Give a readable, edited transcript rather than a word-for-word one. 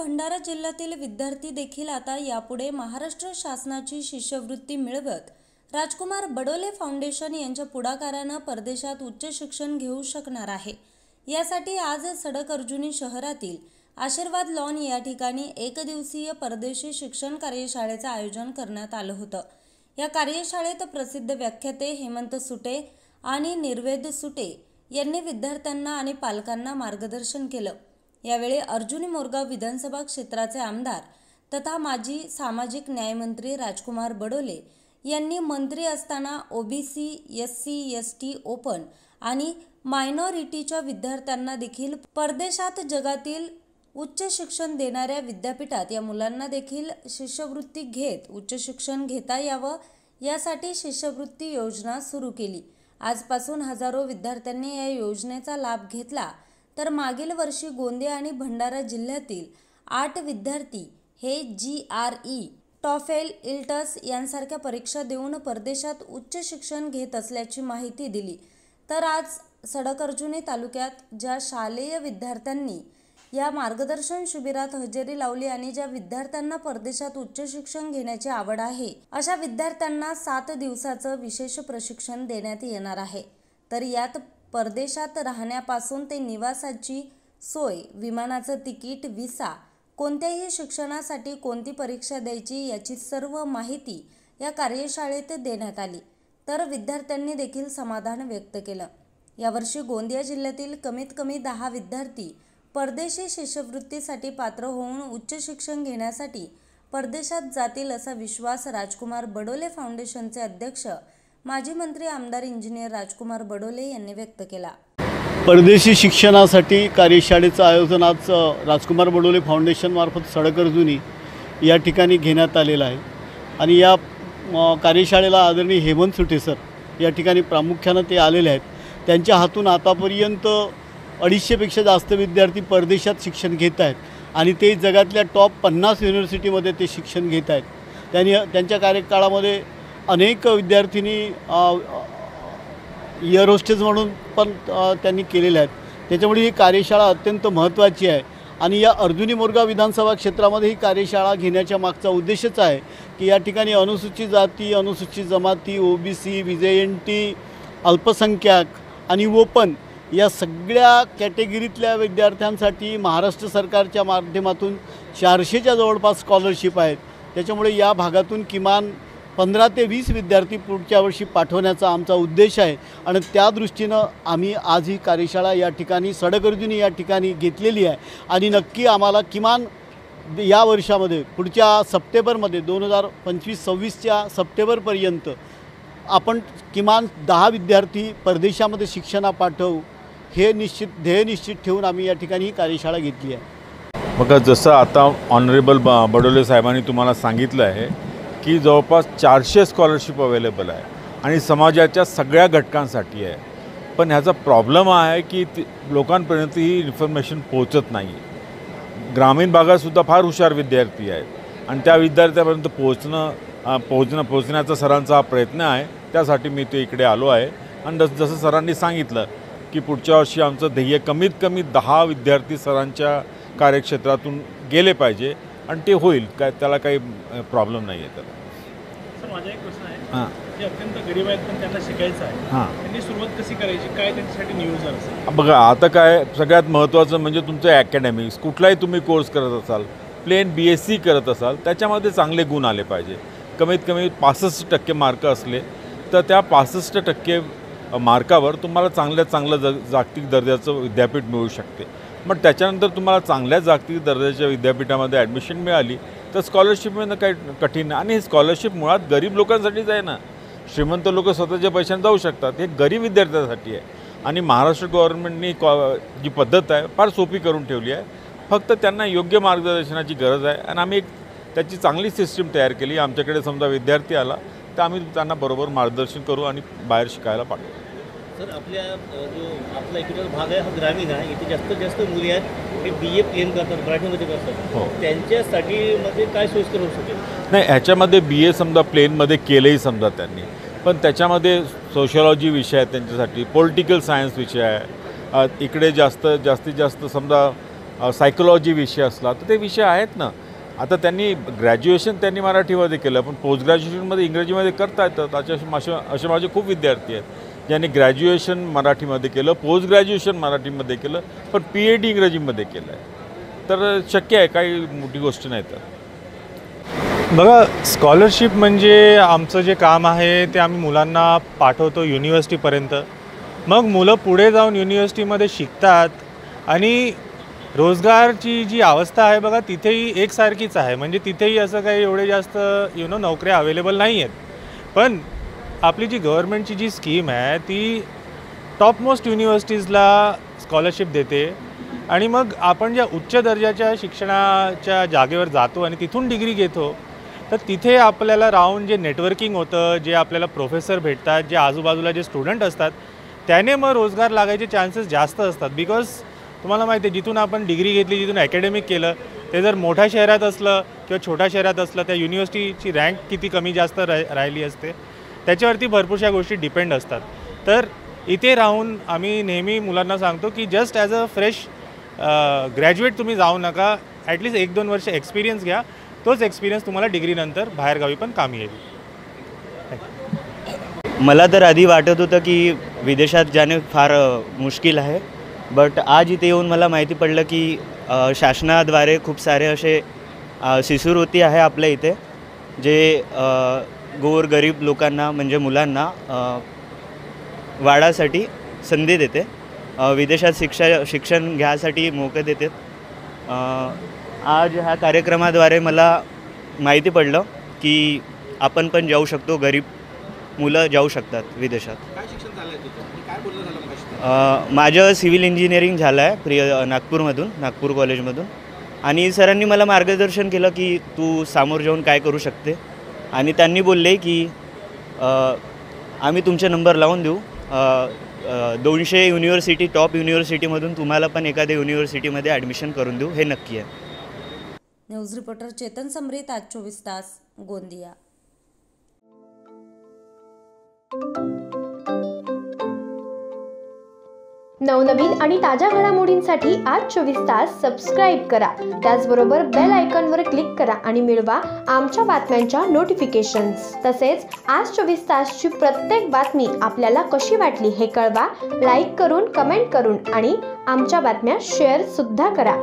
भंडारा जिल्ह्यातील विद्यार्थी देखील आता यापुढे महाराष्ट्र शासनाची शिष्यवृत्ती मिळवत राजकुमार बडोले फाउंडेशन यांच्या पुढाकाराने परदेशात उच्च शिक्षण घेऊ शकणार आहे। यासाठी आज सडक-अर्जुनी शहरातील आशीर्वाद लॉन या ठिकाणी एकदिवसीय परदेशी शिक्षण कार्यशाळेचे आयोजन करण्यात आलं होतं। या कार्यशाळेत प्रसिद्ध व्याख्याते हेमंत सुटे आणि निर्वेद सुटे यांनी विद्यार्थ्यांना आणि पालकांना मार्गदर्शन केलं। यावेळी अर्जुनी मोरगाव विधानसभा क्षेत्राचे आमदार तथा माजी सामाजिक न्याय मंत्री राजकुमार बडोले यांनी मंत्री असताना ओबीसी, एससी, एसटी, ओपन आणि मायनॉरिटीच्या विद्यार्थ्यांना देखील परदेशात जगातील उच्च शिक्षण देणाऱ्या विद्यापीठात या मुलांना देखील शिष्यवृत्ती घेत उच्च शिक्षण घेता यावं यासाठी शिष्यवृत्ती योजना सुरू केली। आजपासून हजारो विद्यार्थ्यांनी या योजनेचा लाभ घेतला, तर मागील वर्षी गोंदिया आणि भंडारा जिल्ह्यातील 8 विद्यार्थी हे GRE, टॉफेल, इल्टस यांसारख्या परीक्षा देऊन परदेशात उच्च शिक्षण घेत असल्याची माहिती दिली। तर आज सडक-अर्जुनी तालुक्यात ज्या शालेय विद्यार्थ्यांनी या मार्गदर्शन शिबिरात हजेरी लावली आणि ज्या विद्यार्थ्यांना परदेशात उच्च शिक्षण घेण्याची आवड आहे अशा विद्यार्थ्यांना 7 दिवसाचं विशेष प्रशिक्षण देण्यात येणार आहे। तर यात परदेशात राहण्यापासून ते निवासाची सोय, विमानाचं तिकीट, व्हिसा, कोणत्याही शिक्षणासाठी कोणती परीक्षा द्यायची याची सर्व माहिती या कार्यशाळेत देण्यात आली। तर विद्यार्थ्यांनी देखील समाधान व्यक्त केलं। यावर्षी गोंदिया जिल्ह्यातील कमीत कमी 10 विद्यार्थी परदेशी शिष्यवृत्तीसाठी पात्र होऊन उच्च शिक्षण घेण्यासाठी परदेशात जातील असा विश्वास राजकुमार बडोले फाउंडेशनचे अध्यक्ष माजी मंत्री आमदार इंजिनियर राजकुमार बडोले यांनी व्यक्त केला। परदेशी शिक्षणासाठी कार्यशाळेचं आयोजन आज राजकुमार बडोले फाउंडेशन मार्फत सडक-अर्जुनी या ठिकाणी घेण्यात आलेलं आहे आणि या कार्यशाळेला आदरणीय हेमंत सुटे सर या ठिकाणी प्रामुख्याने ते आलेले आहेत। त्यांच्या हातून आतापर्यंत 250पेक्षा जास्त विद्यार्थी परदेशात शिक्षण घेत आहेत आणि ते जगातल्या टॉप 50 युनिव्हर्सिटीमध्ये ते शिक्षण घेत आहेत। त्यांच्या कार्यकाळामध्ये अनेक विद्यार्थिनी एअर होस्टेस म्हणून पण त्यांनी केलेल्या आहेत। त्याच्यामुळे ही कार्यशाळा अत्यंत महत्त्वाची आहे आणि या अर्जुनी मोरगाव विधानसभा क्षेत्रामध्ये ही कार्यशाळा घेण्याच्या मागचा उद्देशच आहे की या ठिकाणी अनुसूचित जाती, अनुसूचित जमाती, ओबीसी, VJNT, अल्पसंख्याक आणि ओपन या सगळ्या कॅटेगरीतल्या विद्यार्थ्यांसाठी महाराष्ट्र सरकारच्या माध्यमातून 400च्या जवळपास स्कॉलरशिप आहेत। त्याच्यामुळे या भागातून किमान 15 ते 20 विद्यार्थी पुढच्या वर्षी पाठवण्याचा आमचा उद्देश आहे आणि त्या दृष्टीनं आम्ही आज ही कार्यशाळा या ठिकाणी सडक-अर्जुनी या ठिकाणी घेतलेली आहे आणि नक्की आम्हाला किमान या वर्षामध्ये पुढच्या सप्टेंबरमध्ये 2025-26च्या सप्टेंबरपर्यंत आपण किमान 10 विद्यार्थी परदेशामध्ये शिक्षणा पाठवू हे ध्येय निश्चित ठेवून आम्ही या ठिकाणी ही कार्यशाळा घेतली आहे। मग जसं आता ऑनरेबल बडोले साहेबांनी तुम्हाला सांगितलं आहे की जवळपास 400 स्कॉलरशिप अवेलेबल आहे आणि समाजाच्या सगळ्या घटकांसाठी आहे, पण ह्याचा प्रॉब्लेम आहे की लोकांपर्यंत ही इन्फॉर्मेशन पोहोचत नाही। ग्रामीण भागातसुद्धा फार हुशार विद्यार्थी आहेत आणि त्या विद्यार्थ्यापर्यंत पोहोचण्याचा सरांचा हा प्रयत्न आहे। त्यासाठी मी ते इकडे आलो आहे आणि जसं सरांनी सांगितलं की पुढच्या वर्षी आमचं ध्येय कमीत कमी 10 विद्यार्थी सरांच्या कार्यक्षेत्रातून गेले पाहिजे आणि ते होईल, काय त्याला काही प्रॉब्लेम नाही आहे। त्याला सर माझा एक प्रश्न आहे, जे अत्यंत गरीब आहेत पण त्यांना शिकायचं आहे, त्यांनी सुरुवात कशी करायची, काय त्यांच्यासाठी नियोजन असेल? बघा आता काय सगळ्यात महत्त्वाचं म्हणजे तुमचं ॲकॅडमिक्स, कुठलाही तुम्ही कोर्स करत असाल, प्लेन BSc करत असाल, त्याच्यामध्ये चांगले गुण आले पाहिजे। कमीत कमी 65% मार्क असले तर त्या 65% मार्कावर तुम्हाला चांगलं जागतिक दर्जाचं विद्यापीठ मिळू शकते। मग त्याच्यानंतर तुम्हाला चांगल्या जागतिक दर्जाच्या विद्यापीठामध्ये ॲडमिशन मिळाली तर स्कॉलरशिप मिळणं काही कठीण नाही आणि हे स्कॉलरशिप मुळात गरीब लोकांसाठीच आहे ना। श्रीमंत लोक स्वतःच्या पैशाने जाऊ शकतात, हे गरीब विद्यार्थ्यांसाठी आहे आणि महाराष्ट्र गव्हर्नमेंटनी जी पद्धत आहे फार सोपी करून ठेवली आहे। फक्त त्यांना योग्य मार्गदर्शनाची गरज आहे आणि आम्ही त्याची चांगली सिस्टीम तयार केली। आमच्याकडे समजा विद्यार्थी आला तर आम्ही त्यांना बरोबर मार्गदर्शन करू आणि बाहेर शिकायला पाठवू। सर आपला इकडचा भाग आहे हा ग्रामीण आहे, इथे जास्त मुली आहेत हे BA प्लेन करतात, मराठीमध्ये करतात, हो त्यांच्यासाठी मध्ये काय सोयीस्कर होऊ शकेल? नाही, ह्याच्यामध्ये BA समजा प्लेनमध्ये केलंही समजा त्यांनी, पण त्याच्यामध्ये सोशलॉजी विषय आहे त्यांच्यासाठी, पॉलिटिकल सायन्स विषय आहे, इकडे जास्तीत जास्त समजा सायकोलॉजी विषय असला तर ते विषय आहेत ना. आता त्यांनी ग्रॅज्युएशन त्यांनी मराठीमध्ये केलं, पण पोस्ट ग्रॅज्युएशनमध्ये इंग्रजीमध्ये करता येतं. असे माझे खूप विद्यार्थी आहेत ज्यांनी ग्रॅज्युएशन मराठीमध्ये केलं, पोस्ट ग्रॅज्युएशन मराठीमध्ये केलं, पण PhD इंग्रजीमध्ये केलं आहे. तर शक्य आहे, काही मोठी गोष्ट नाही. तर बघा, स्कॉलरशिप म्हणजे आमचं जे काम आहे ते आम्ही मुलांना पाठवतो युनिव्हर्सिटीपर्यंत. मग मुलं पुढे जाऊन युनिव्हर्सिटीमध्ये शिकतात आणि रोजगारची जी अवस्था आहे बघा तिथेही एकसारखीच आहे. म्हणजे तिथेही असं काही एवढे जास्त नोकऱ्या अवेलेबल नाही आहेत. पण आपली जी गव्हर्नमेंटची जी स्कीम आहे ती टॉपमोस्ट युनिव्हर्सिटीजला स्कॉलरशिप देते आणि मग आपण ज्या उच्च दर्जाच्या शिक्षणाच्या जागेवर जातो आणि तिथून डिग्री घेतो तर तिथे आपल्याला राहून जे नेटवर्किंग होतं, जे आपल्याला प्रोफेसर भेटतात, जे आजूबाजूला जे स्टुडंट असतात त्याने मग रोजगार लागायचे चान्सेस जास्त असतात. बिकॉज तुम्हाला माहिती आहे जिथून आपण डिग्री घेतली, जिथून ॲकॅडमिक केलं ते जर मोठ्या शहरात असलं किंवा छोट्या शहरात असलं त्या युनिव्हर्सिटीची रँक किती कमी जास्त राहिली असते त्याच्यावरती भरपूरशा गोष्टी डिपेंड असतात. तर इथे राहून आम्ही नेहमी मुलांना सांगतो की just as a fresh graduate तुम्ही जाऊ नका, ॲटलिस्ट 1-2 वर्ष एक्सपिरियन्स घ्या. तोच एक्सपिरियन्स तुम्हाला डिग्रीनंतर बाहेरगावी पण कामी येईल. मला तर आधी वाटत होतं की विदेशात जाणे फार मुश्किल आहे, बट आज इथे येऊन मला माहिती पडलं की शासनाद्वारे खूप सारे असे शिष्यवृत्ती आहे आपल्या इथे जे गोरगरीब लोकांना म्हणजे मुलांना वाढासाठी संधी देते, विदेशात शिक्षण घ्यासाठी मोके देते. आज ह्या कार्यक्रमाद्वारे मला माहिती पडलं की आपण पण जाऊ शकतो, गरीब मुलं जाऊ शकतात विदेशात. काय शिक्षण झालं आहे तुझं? काय बोलणं झालं मगाशी? माझं सिव्हिल इंजिनिअरिंग झालं आहे नागपूरमधून, नागपूर कॉलेजमधून. आणि सरांनी मला मार्गदर्शन केलं की तू समोर जाऊन काय करू शकते आणि त्यांनी बोलले की आम्ही तुमचे नंबर लावून देऊ, 200 युनिव्हर्सिटी टॉप युनिव्हर्सिटीमधून तुम्हाला पण एखाद्या युनिव्हर्सिटीमध्ये ॲडमिशन करून देऊ, हे नक्की आहे. न्यूज रिपोर्टर चेतन समरीत, आज 24 तास, गोंदिया. नवनवीन आणि ताज्या घडामोडींसाठी आज 24 तास सबस्क्राईब करा. त्याचबरोबर बेल आयकॉनवर क्लिक करा आणि मिळवा आमच्या बातम्यांच्या नोटिफिकेशन्स. तसेच आज 24 तासची प्रत्येक बातमी आपल्याला कशी वाटली हे कळवा. लाईक करून, कमेंट करून आणि आमच्या बातम्या शेअर सुद्धा करा.